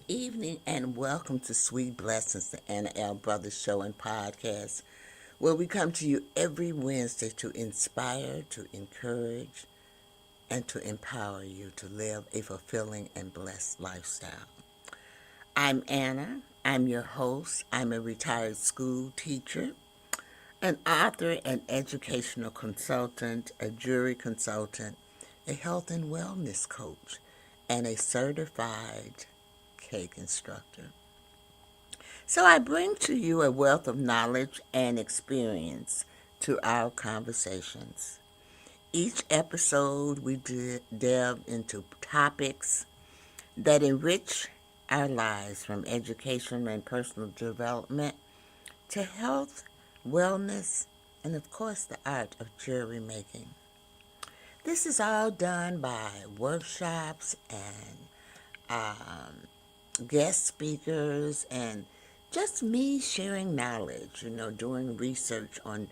evening and welcome to Sweet Blessings, the Anna L. Brothers Show and Podcast, where we come to you every Wednesday to inspire, to encourage, and to empower you to live a fulfilling and blessed lifestyle. I'm Anna. I'm your host. I'm a retired school teacher, an author, an educational consultant, a jury consultant, a health and wellness coach, and a certified cake instructor. So I bring to you a wealth of knowledge and experience to our conversations. Each episode, we delve into topics that enrich our lives, from education and personal development to health, wellness, and of course the art of jewelry making. This is all done by workshops and guest speakers and just me sharing knowledge, doing research on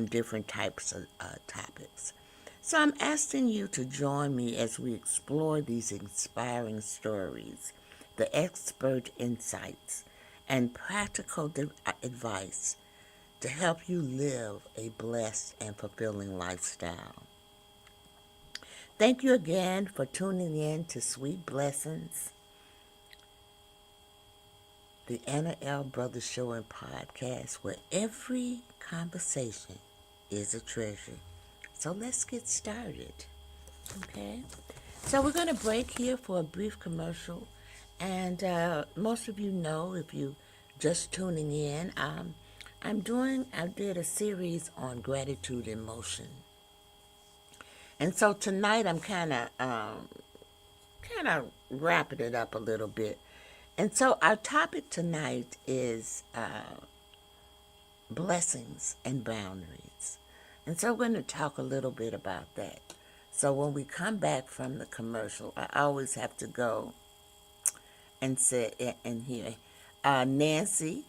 different types of topics. So I'm asking you to join me as we explore these inspiring stories, the expert insights, and practical advice to help you live a blessed and fulfilling lifestyle. Thank you again for tuning in to Sweet Blessings, the Anna L. Brothers Show and Podcast, where every conversation is a treasure. So let's get started, okay? So we're going to break here for a brief commercial. And most of you know, if you just tuning in, I did a series on gratitude and motion. And so tonight I'm kind of wrapping it up a little bit. And so our topic tonight is blessings and boundaries. And so we're going to talk a little bit about that. So when we come back from the commercial, I always have to go and say and hear. Nancy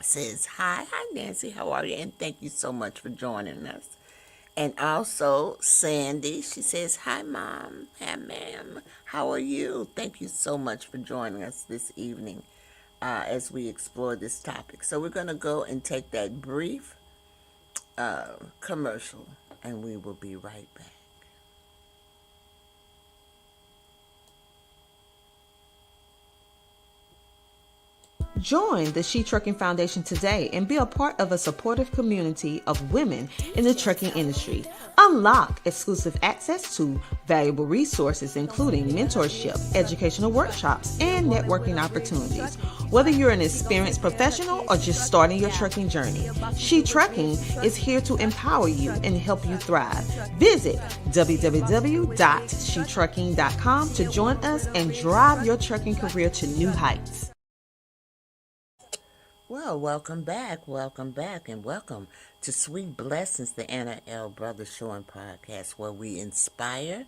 says, hi Nancy, how are you? And thank you so much for joining us. And also Sandy, she says, hi mom, hi ma'am, how are you? Thank you so much for joining us this evening as we explore this topic. So we're going to go and take that brief commercial, and we will be right back. Join the She Trucking Foundation today and be a part of a supportive community of women in the trucking industry. Unlock exclusive access to valuable resources, including mentorship, educational workshops, and networking opportunities. Whether you're an experienced professional or just starting your trucking journey, She Trucking is here to empower you and help you thrive. Visit www.shetrucking.com to join us and drive your trucking career to new heights. Well, welcome back, and welcome to Sweet Blessings, the Anna L. Brothers Show and Podcast, where we inspire,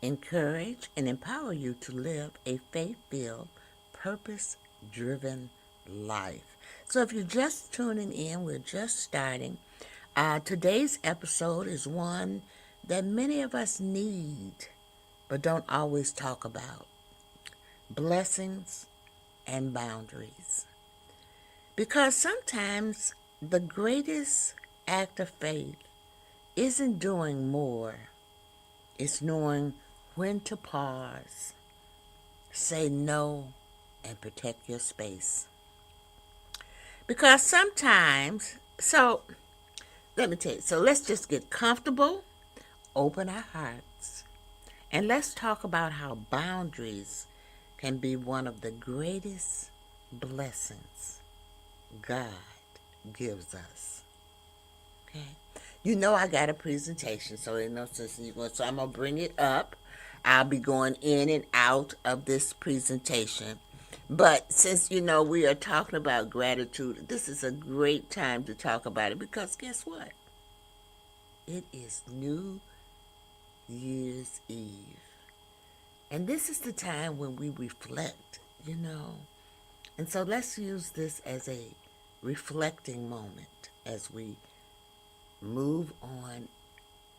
encourage, and empower you to live a faith-filled, purpose-driven life. So if you're just tuning in, we're just starting. Today's episode is one that many of us need, but don't always talk about: blessings and boundaries. Because sometimes the greatest act of faith isn't doing more, it's knowing when to pause, say no, and protect your space. Because sometimes, let me tell you, so let's just get comfortable, open our hearts, and let's talk about how boundaries can be one of the greatest blessings God gives us. Okay. I got a presentation, so so I'm gonna bring it up. I'll be going in and out of this presentation. But since we are talking about gratitude, this is a great time to talk about it because guess what? It is New Year's Eve. And this is the time when we reflect. And so let's use this as a reflecting moment as we move on,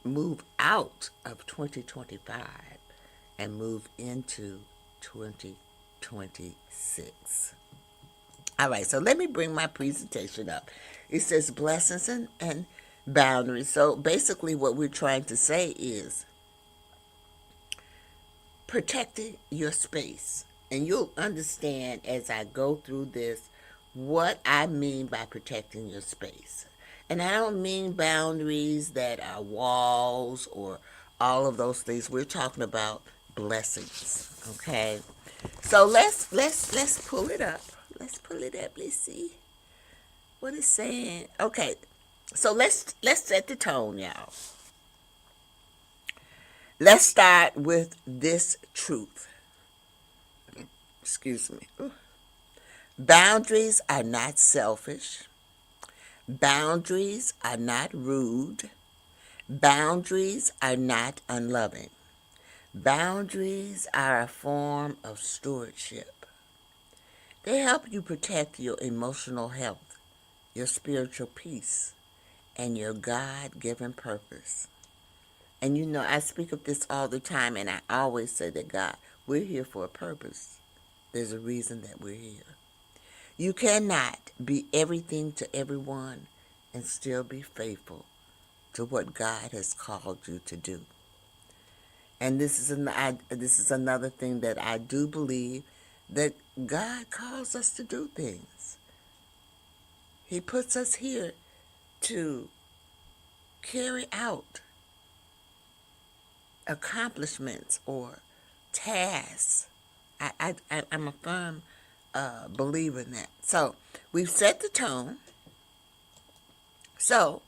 move out of 2025 and move into 2026. 2026. All right, so let me bring my presentation up. It says blessings and boundaries. So basically, what we're trying to say is protecting your space. And you'll understand as I go through this what I mean by protecting your space. And I don't mean boundaries that are walls or all of those things. We're talking about blessings, okay? So let's pull it up. Let's pull it up. Let's see what it's saying. Okay. So let's set the tone, y'all. Let's start with this truth. Excuse me. Ooh. Boundaries are not selfish. Boundaries are not rude. Boundaries are not unloving. Boundaries are a form of stewardship. They help you protect your emotional health, your spiritual peace, and your God-given purpose. And you know, I speak of this all the time, and I always say that God, we're here for a purpose. There's a reason that we're here. You cannot be everything to everyone and still be faithful to what God has called you to do. And this is another thing that I do believe, that God calls us to do things. He puts us here to carry out accomplishments or tasks. I'm a firm believer in that. So we've set the tone. So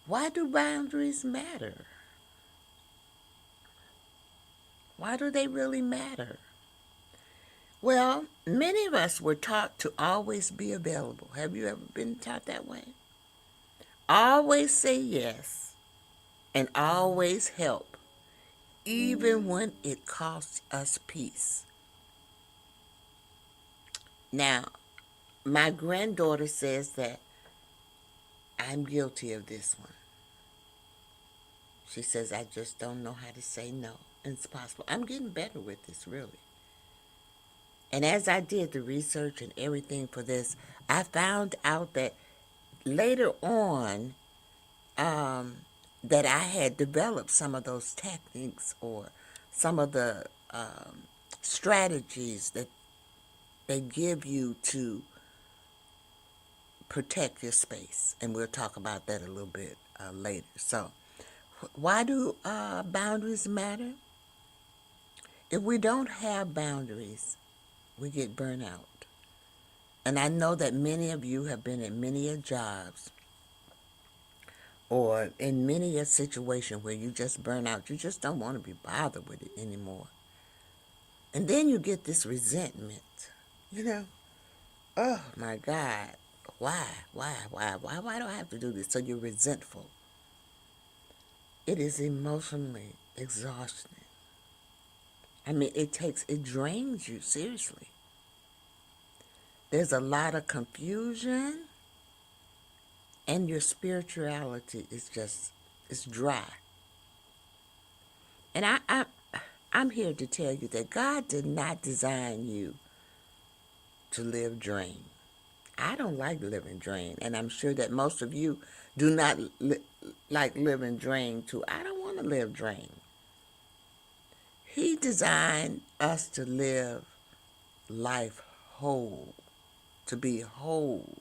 why do boundaries matter? Why do they really matter? Well, many of us were taught to always be available. Have you ever been taught that way? Always say yes and always help, even when it costs us peace. Now, my granddaughter says that I'm guilty of this one. She says, I just don't know how to say no. And it's possible. I'm getting better with this, really. And as I did the research and everything for this, I found out that later on, that I had developed some of those techniques or some of the strategies that they give you to protect your space. And we'll talk about that a little bit later. So, why do boundaries matter? If we don't have boundaries, we get burnt out. And I know that many of you have been in many jobs or in many a situation where you just burn out. You just don't want to be bothered with it anymore. And then you get this resentment. You know, oh my God, why do I have to do this? So you're resentful. It is emotionally exhausting. I mean, it drains you, seriously. There's a lot of confusion, and your spirituality is it's dry. And I'm here to tell you that God did not design you to live drained. I don't like living drained, and I'm sure that most of you do not like living drained too. I don't want to live drained. He designed us to live life whole, to be whole,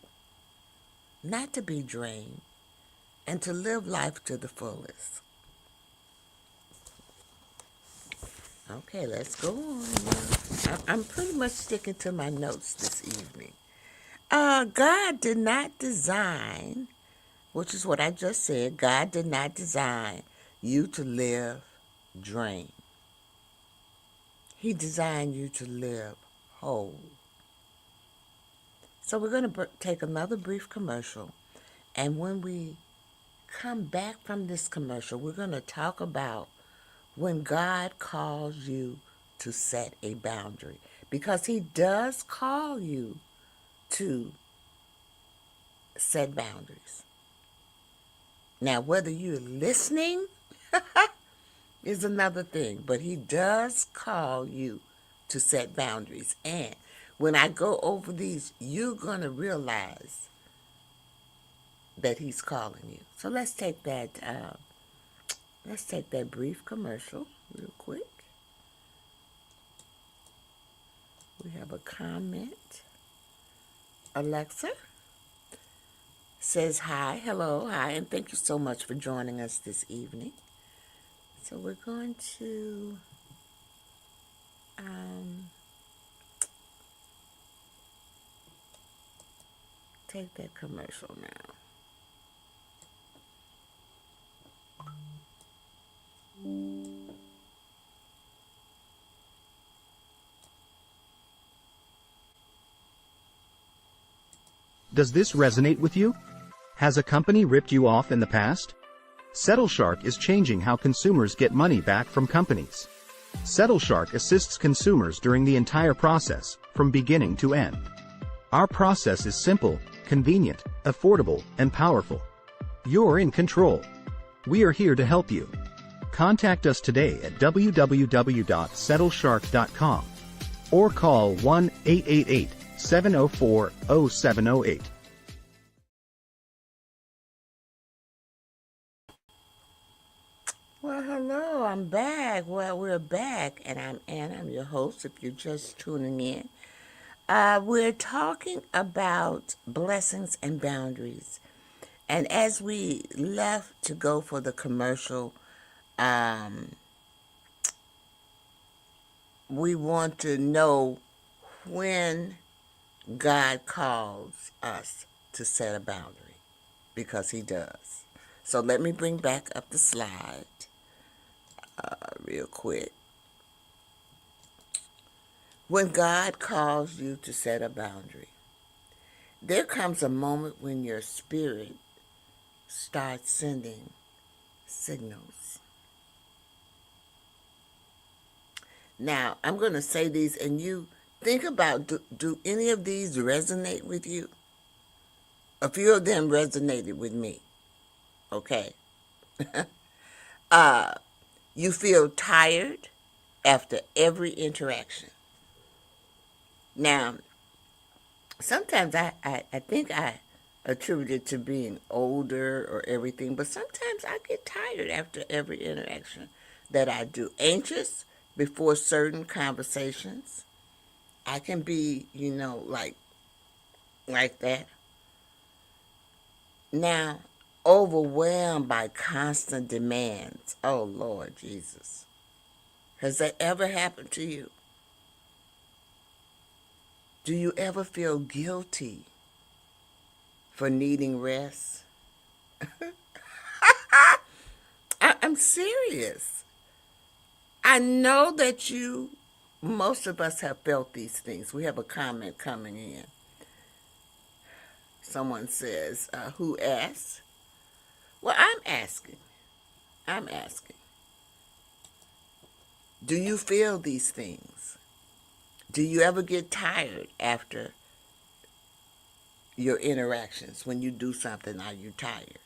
not to be drained, and to live life to the fullest. Okay, let's go on now. I'm pretty much sticking to my notes this evening. God did not design, which is what I just said, God did not design you to live drained. He designed you to live whole. So we're going to take another brief commercial. And when we come back from this commercial, we're going to talk about when God calls you to set a boundary. Because He does call you to set boundaries. Now, whether you're listening is another thing. But He does call you to set boundaries. And when I go over these, you're going to realize that he's calling you. So let's take that brief commercial real quick. We have a comment. Alexa says hi, hello, hi, and thank you so much for joining us this evening. So we're going to take that commercial now. Does this resonate with you? Has a company ripped you off in the past? SettleShark is changing how consumers get money back from companies. SettleShark assists consumers during the entire process, from beginning to end. Our process is simple, convenient, affordable, and powerful. You're in control. We are here to help you. Contact us today at www.settleshark.com or call 1-888-704-0708. Well, hello, I'm back. Well, we're back, and I'm Anna. I'm your host if you're just tuning in. We're talking about blessings and boundaries. And as we left to go for the commercial, we want to know when God calls us to set a boundary, because he does. So let me bring back up the slide real quick. When God calls you to set a boundary, there comes a moment when your spirit starts sending signals. Now, I'm going to say these, and you think about, do any of these resonate with you? A few of them resonated with me, okay? You feel tired after every interaction. Now, sometimes I think I attribute it to being older or everything, but sometimes I get tired after every interaction that I do. Anxious before certain conversations. I can be, like that. Now, overwhelmed by constant demands. Oh, Lord Jesus. Has that ever happened to you? Do you ever feel guilty for needing rest? I'm serious. I know that most of us have felt these things. We have a comment coming in. Someone says, who asked? Well, I'm asking. Do you feel these things? Do you ever get tired after your interactions? When you do something, are you tired?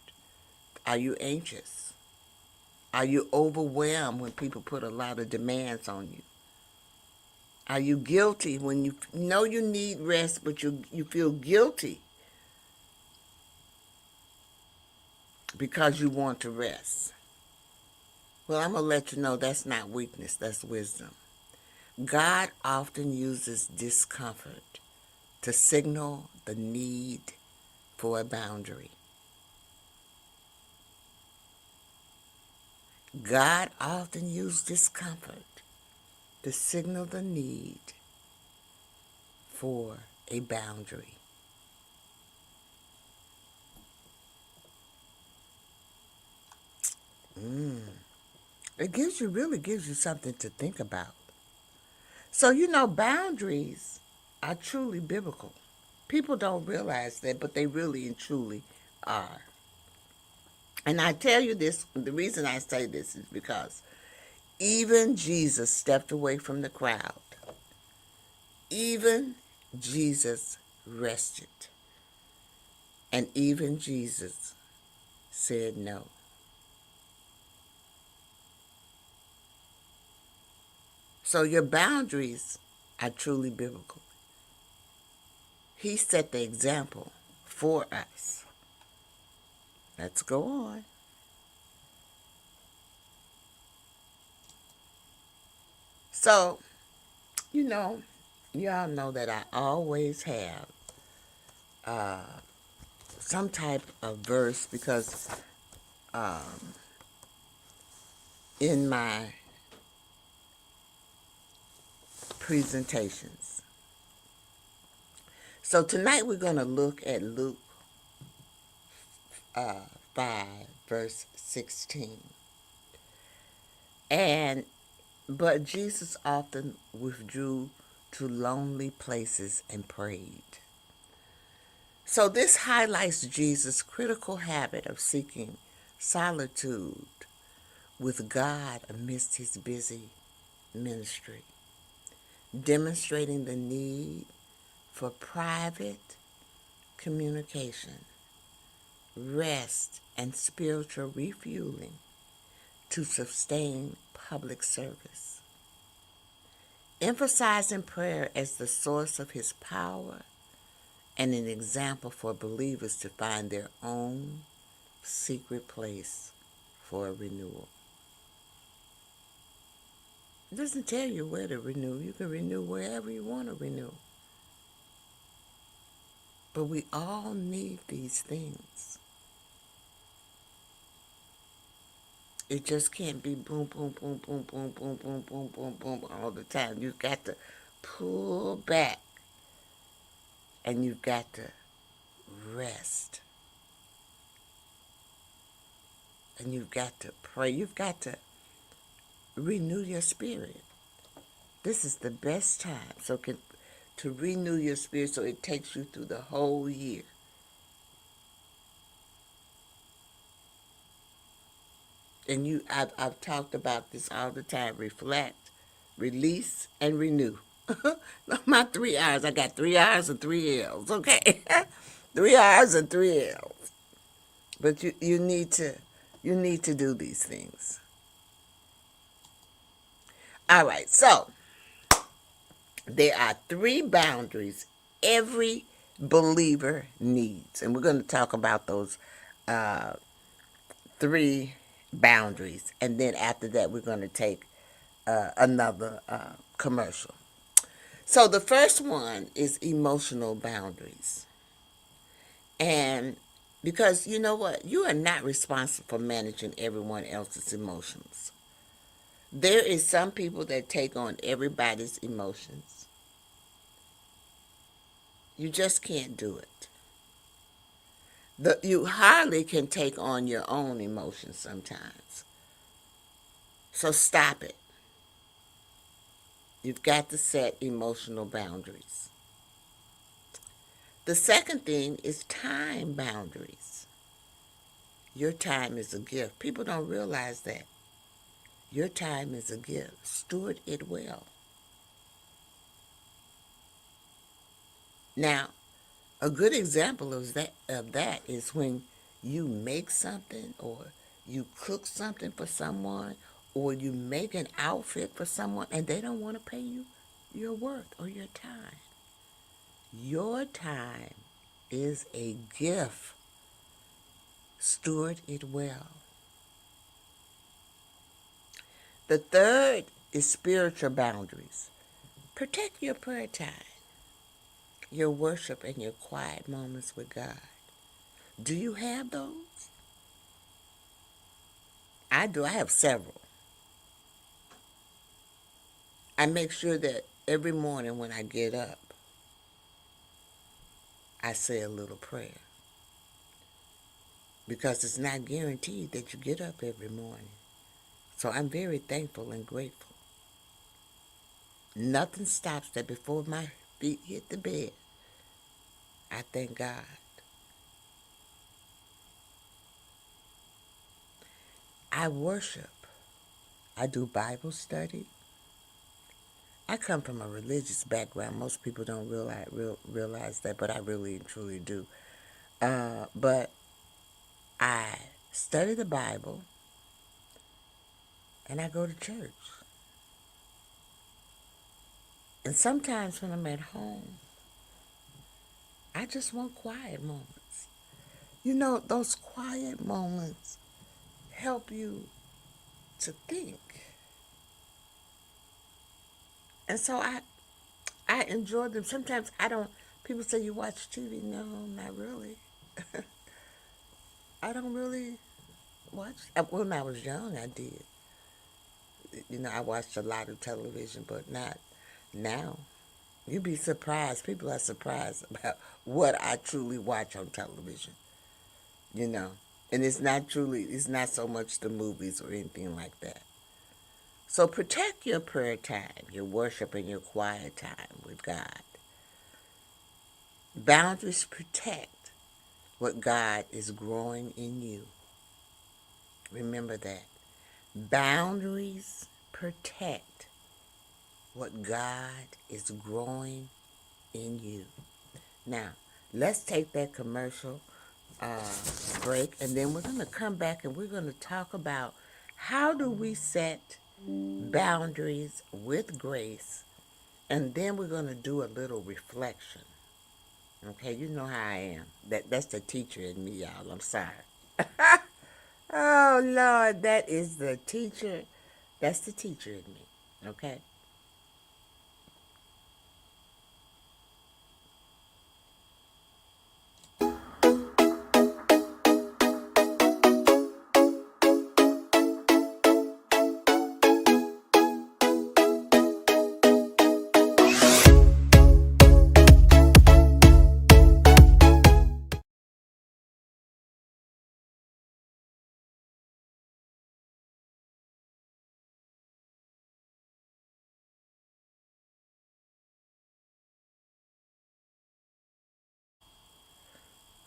Are you anxious? Are you overwhelmed when people put a lot of demands on you? Are you guilty when you know you need rest, but you feel guilty because you want to rest? Well, I'm going to let you know that's not weakness, that's wisdom. God often uses discomfort to signal the need for a boundary. God often uses discomfort to signal the need for a boundary. It really gives you something to think about. So, boundaries are truly biblical. People don't realize that, but they really and truly are. And I tell you this, the reason I say this is because even Jesus stepped away from the crowd. Even Jesus rested. And even Jesus said no. So your boundaries are truly biblical. He set the example for us. Let's go on. So, y'all know that I always have some type of verse because in my presentations. So tonight we're going to look at Luke 5, verse 16. But Jesus often withdrew to lonely places and prayed. So this highlights Jesus' critical habit of seeking solitude with God amidst his busy ministry, demonstrating the need for private communication, rest, and spiritual refueling to sustain public service. Emphasizing prayer as the source of his power and an example for believers to find their own secret place for renewal. It doesn't tell you where to renew. You can renew wherever you want to renew. But we all need these things. It just can't be boom, boom, boom, boom, boom, boom, boom, boom, boom, boom all the time. You've got to pull back and you've got to rest. And you've got to pray. You've got to renew your spirit. This is the best time to renew your spirit so it takes you through the whole year. And I've talked about this all the time. Reflect, release, and renew. My 3 R's. I got 3 R's and 3 L's, okay? 3 R's and 3 L's. But you need to do these things. All right, so there are 3 boundaries every believer needs. And we're going to talk about those 3 boundaries. And then after that, we're going to take another commercial. So the first one is emotional boundaries. And because you know what? You are not responsible for managing everyone else's emotions. There is some people that take on everybody's emotions. You just can't do it. You hardly can take on your own emotions sometimes. So stop it. You've got to set emotional boundaries. The second thing is time boundaries. Your time is a gift. People don't realize that. Your time is a gift. Steward it well. Now, a good example of that is when you make something or you cook something for someone or you make an outfit for someone and they don't want to pay you your worth or your time. Your time is a gift. Steward it well. The third is spiritual boundaries. Protect your prayer time, your worship, and your quiet moments with God. Do you have those? I do. I have several. I make sure that every morning when I get up, I say a little prayer. Because it's not guaranteed that you get up every morning. So I'm very thankful and grateful. Nothing stops that before my feet hit the bed. I thank God. I worship. I do Bible study. I come from a religious background. Most people don't realize that, but I really and truly do. But I study the Bible and I go to church. And sometimes when I'm at home, I just want quiet moments. You know, those quiet moments help you to think. And so I enjoy them. Sometimes I don't, people say you watch TV. No, not really. I don't really watch. When I was young, I did. You know, I watched a lot of television, but not now. You'd be surprised. People are surprised about what I truly watch on television, you know. And it's not so much the movies or anything like that. So protect your prayer time, your worship, and your quiet time with God. Boundaries protect what God is growing in you. Remember that. Boundaries protect what God is growing in you. Now, let's take that commercial uh, break, and then we're going to come back and we're going to talk about how do we set boundaries with grace, and then we're going to do a little reflection. Okay, you know how I am. That's the teacher in me, y'all. I'm sorry. Oh Lord, that is the teacher. That's the teacher in me. Okay.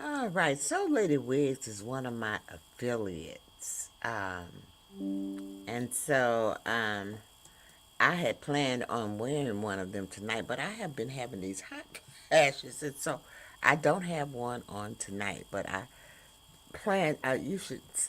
All right. So Lady Wigs is one of my affiliates. And so I had planned on wearing one of them tonight, but I have been having these hot flashes, and so I don't have one on tonight. But I plan.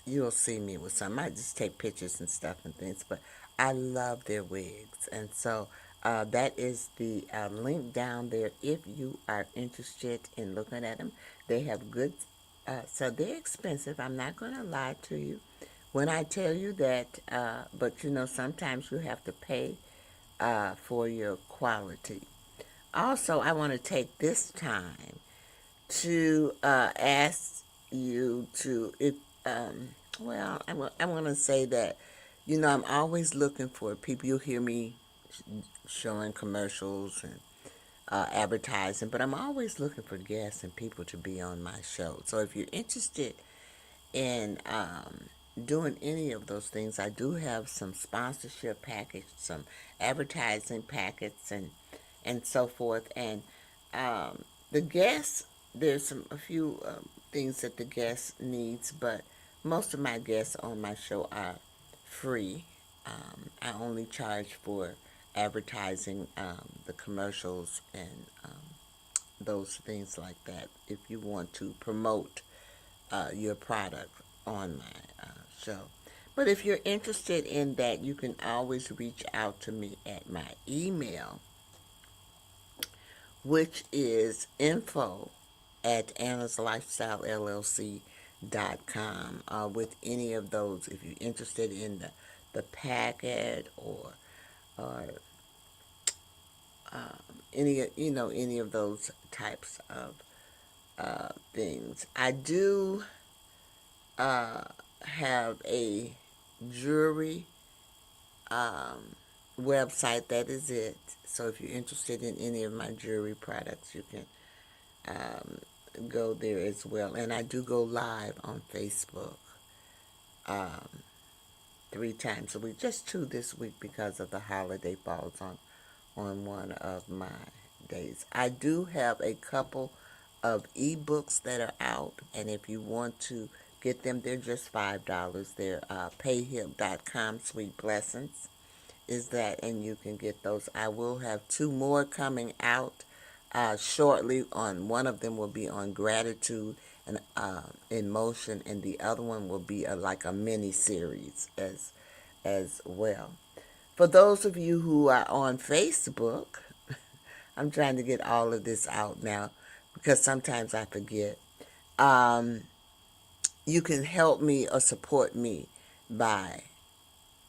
You'll see me with some. I just take pictures and stuff and things. But I love their wigs, and so that is the link down there. If you are interested in looking at them, they have good. So they're expensive. I'm not going to lie to you when I tell you that. But you know, sometimes you have to pay for your quality. Also, I want to take this time to ask you to, if, well, I want to say that, you know, I'm always looking for people. You'll hear me showing commercials and advertising, but I'm always looking for guests and people to be on my show. So if you're interested in doing any of those things, I do have some sponsorship package, some advertising packets, and so forth. And the guests, there's a few things that the guest needs, but most of my guests on my show are free. I only charge for advertising, the commercials, and those things like that. If you want to promote your product on my show. But if you're interested in that, you can always reach out to me at my email, which is info at annaslifestylellc.com, with any of those. If you're interested in the packet, or any, you know, any of those types of things. I do have a jewelry website. That is it. So if you're interested in any of my jewelry products, you can go there as well. And I do go live on Facebook 3 times a week. Just 2 this week because of the holiday falls on one of my days. I do have a couple of ebooks that are out, and if you want to get them, they're just $5. They're payhip.com. Sweet Blessings is that, and you can get those. I will have 2 more coming out shortly. On one of them will be on gratitude and emotion, and the other one will be like a mini series as well. For those of you who are on Facebook, I'm trying to get all of this out now because sometimes I forget. You can help me or support me by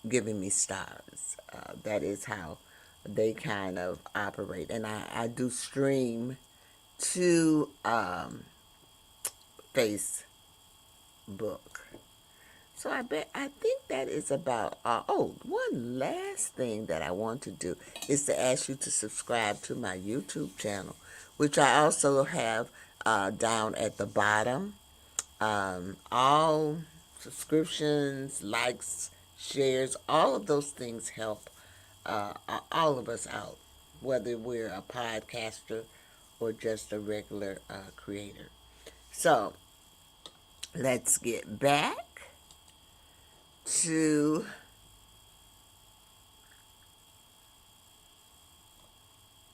giving me stars. That is how they kind of operate. And I do stream to Facebook. So I think that is about one last thing that I want to do is to ask you to subscribe to my YouTube channel, which I also have down at the bottom. All subscriptions, likes, shares, all of those things help all of us out, whether we're a podcaster or just a regular creator. So let's get back to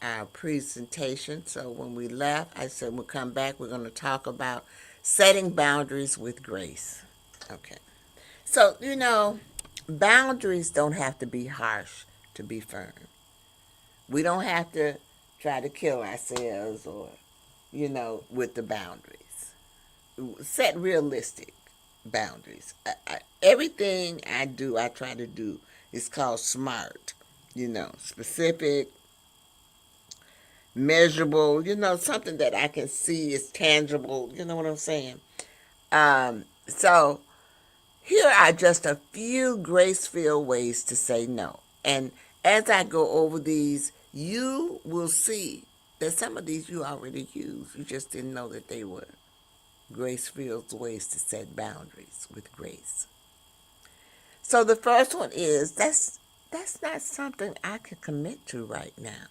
our presentation. So when we left, I said we'll come back. We're going to talk about setting boundaries with grace. Okay. So, boundaries don't have to be harsh to be firm. We don't have to try to kill ourselves or, with the boundaries. Set realistic boundaries. Everything I do, I try to do is called SMART. Specific, measurable, something that I can see is tangible. You know what I'm saying? So here are just a few grace-filled ways to say no. And as I go over these, you will see that some of these you already used. You just didn't know that they were grace-filled ways to set boundaries with grace. So the first one is, that's not something I can commit to right now.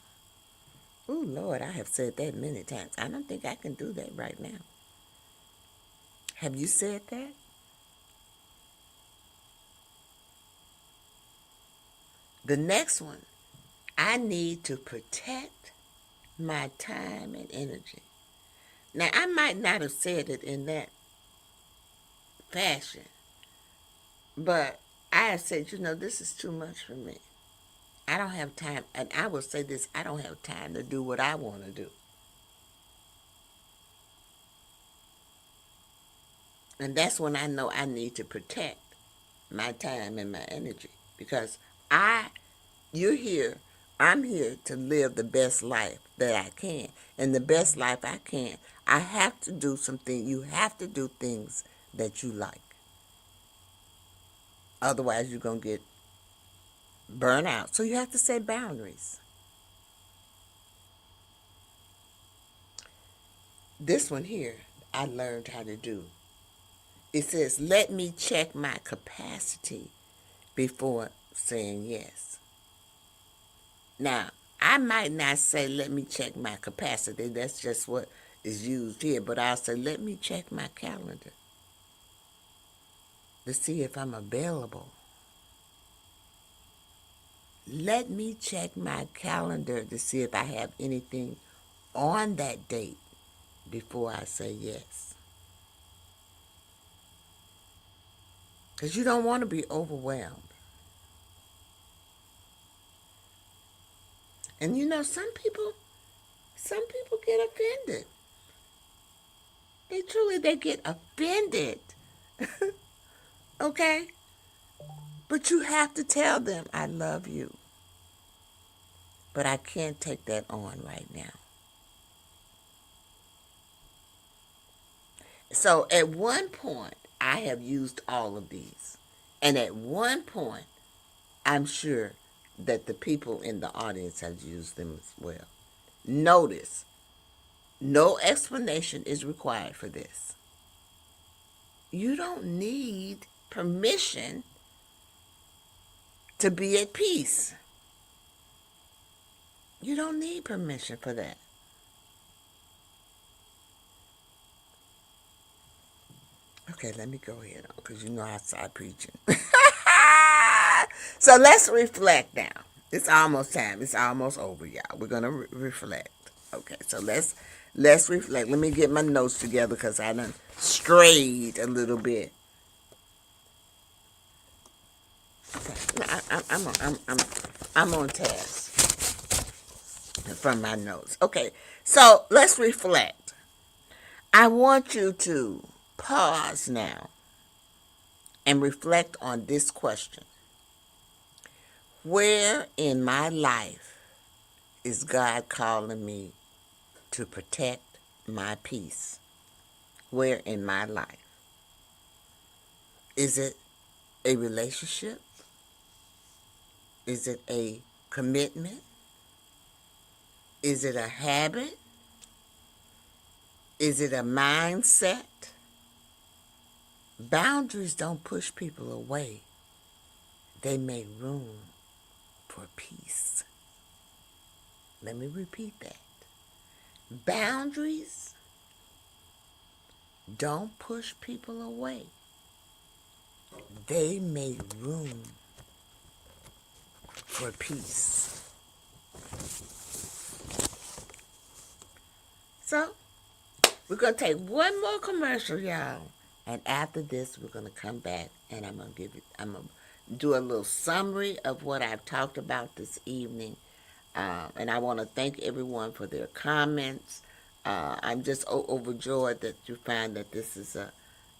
Oh, Lord, I have said that many times. I don't think I can do that right now. Have you said that? The next one, I need to protect my time and energy. Now, I might not have said it in that fashion, but I have said, this is too much for me. I don't have time, and I will say this, I don't have time to do what I want to do. And that's when I know I need to protect my time and my energy, because you're here, I'm here to live the best life that I can. And the best life I can, I have to do something. You have to do things that you like. Otherwise, you're going to get burnt out. So you have to set boundaries. This one here, I learned how to do. It says, let me check my capacity before saying yes. Now, I might not say, let me check my capacity. That's just what is used here. But I'll say, let me check my calendar to see if I'm available. Let me check my calendar to see if I have anything on that date before I say yes. Because you don't want to be overwhelmed. And some people get offended. They get offended. Okay? But you have to tell them, I love you. But I can't take that on right now. So at one point, I have used all of these. And at one point, I'm sure that the people in the audience have used them as well. Notice, no explanation is required for this. You don't need permission to be at peace. You don't need permission for that. Okay, let me go ahead on, because I start preaching. So let's reflect now. It's almost time. It's almost over, y'all. We're going to reflect. Okay, so let's reflect. Let me get my notes together because I done strayed a little bit. Okay, I'm on task. from my notes. Okay, so let's reflect. I want you to pause now and reflect on this question. Where in my life is God calling me to protect my peace? Where in my life? Is it a relationship? Is it a commitment? Is it a habit? Is it a mindset? Boundaries don't push people away. They make room for peace. Let me repeat that. Boundaries don't push people away. They make room for peace. So, we're going to take one more commercial, y'all. And after this, we're going to come back and I'm going to do a little summary of what I've talked about this evening. And I want to thank everyone for their comments. I'm just overjoyed that you find that this is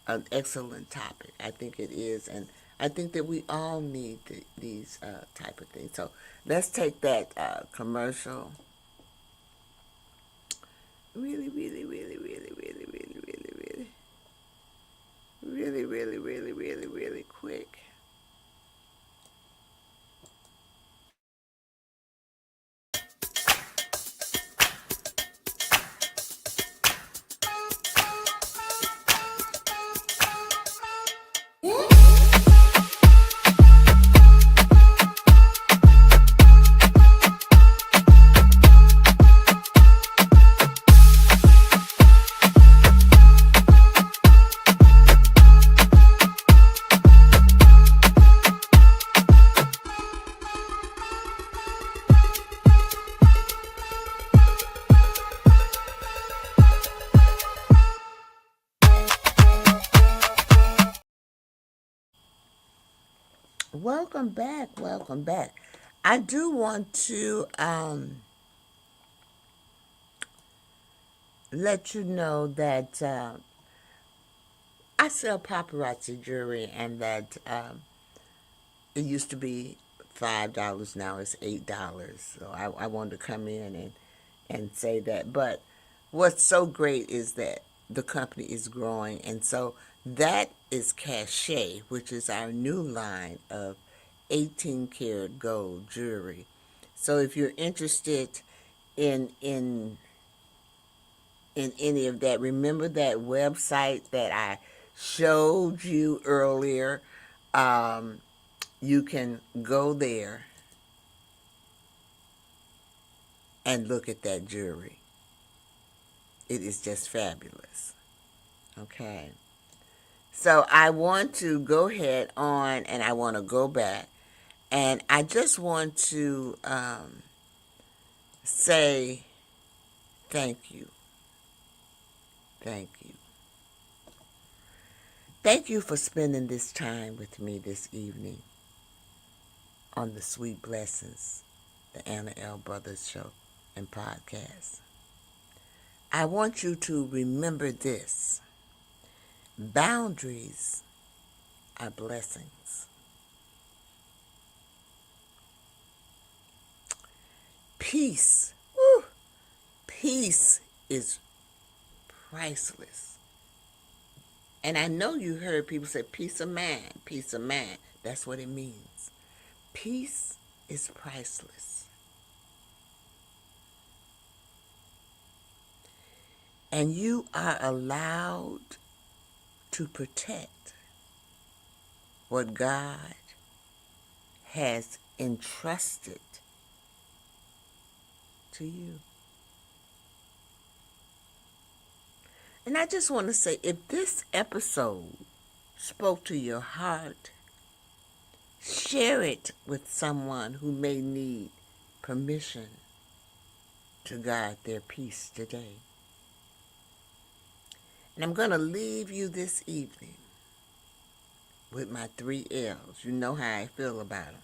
an excellent topic. I think it is. And I think that we all need these type of things. So let's take that commercial really, really, really, really, really, really, really, really, really, really, really, really, really quick. Welcome back. Welcome back. I do want to let you know that I sell paparazzi jewelry, and that it used to be $5. Now it's $8. So I wanted to come in and say that. But what's so great is that the company is growing, and so that is Cachet, which is our new line of 18 karat gold jewelry. So if you're interested in any of that, remember that website that I showed you earlier. You can go there and look at that jewelry. It is just fabulous. Okay. So I want to go ahead on, and I want to go back, and I just want to say thank you. Thank you. Thank you for spending this time with me this evening on the Sweet Blessings, the Anna L. Brothers Show and Podcast. I want you to remember this. Boundaries are blessings. Peace, woo, peace is priceless. And I know you heard people say peace of mind, peace of mind. That's what it means. Peace is priceless. And you are allowed to protect what God has entrusted to you. And I just want to say, if this episode spoke to your heart, share it with someone who may need permission to guard their peace today. And I'm going to leave you this evening with my 3 L's. You know how I feel about them.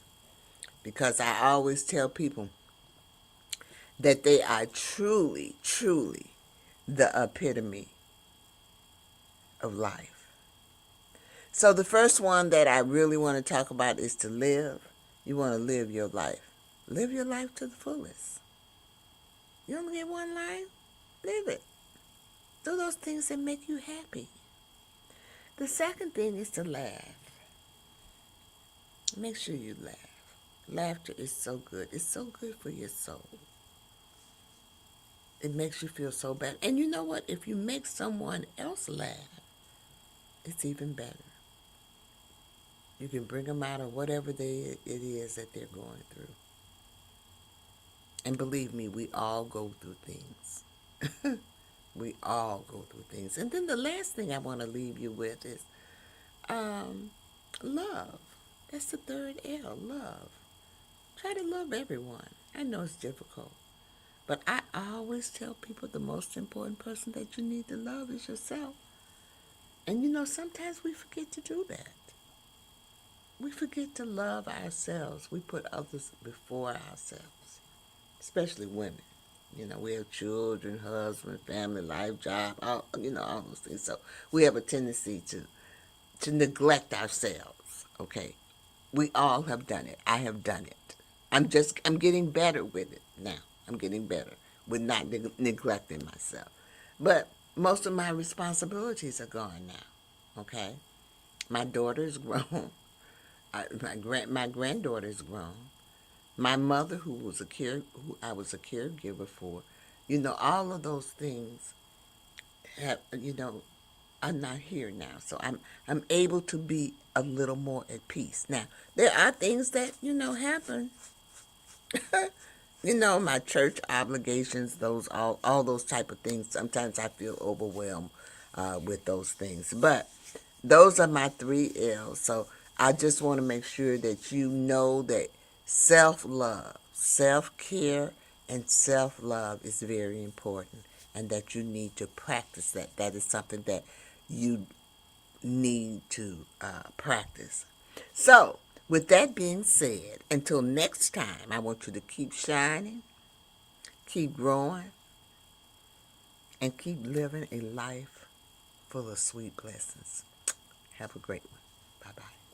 Because I always tell people, that they are truly, truly the epitome of life. So the first one that I really want to talk about is to live. You want to live your life. Live your life to the fullest. You only get one life. Live it. Do those things that make you happy. The second thing is to laugh. Make sure you laugh. Laughter is so good. It's so good for your soul. It makes you feel so bad. And you know what? If you make someone else laugh, it's even better. You can bring them out of whatever it is that they're going through. And believe me, we all go through things. We all go through things. And then the last thing I want to leave you with is love. That's the third L, love. Try to love everyone. I know it's difficult. But I always tell people the most important person that you need to love is yourself. And you know, sometimes we forget to do that. We forget to love ourselves. We put others before ourselves, especially women. You know, we have children, husband, family, life, job, all those things. So we have a tendency to neglect ourselves, okay? We all have done it. I have done it. I'm getting better with it now. I'm getting better with not neglecting myself. But most of my responsibilities are gone now, okay? My daughter is grown. My granddaughter is grown. My mother, who I was a caregiver for, all of those things are not here now. So I'm able to be a little more at peace. Now, there are things that, happen. My church obligations, all those type of things. Sometimes I feel overwhelmed with those things. But those are my 3 L's. So I just want to make sure that you know that self-love, self-care, and self-love is very important, and that you need to practice that. That is something that you need to practice. So, with that being said, until next time, I want you to keep shining, keep growing, and keep living a life full of sweet blessings. Have a great one. Bye-bye.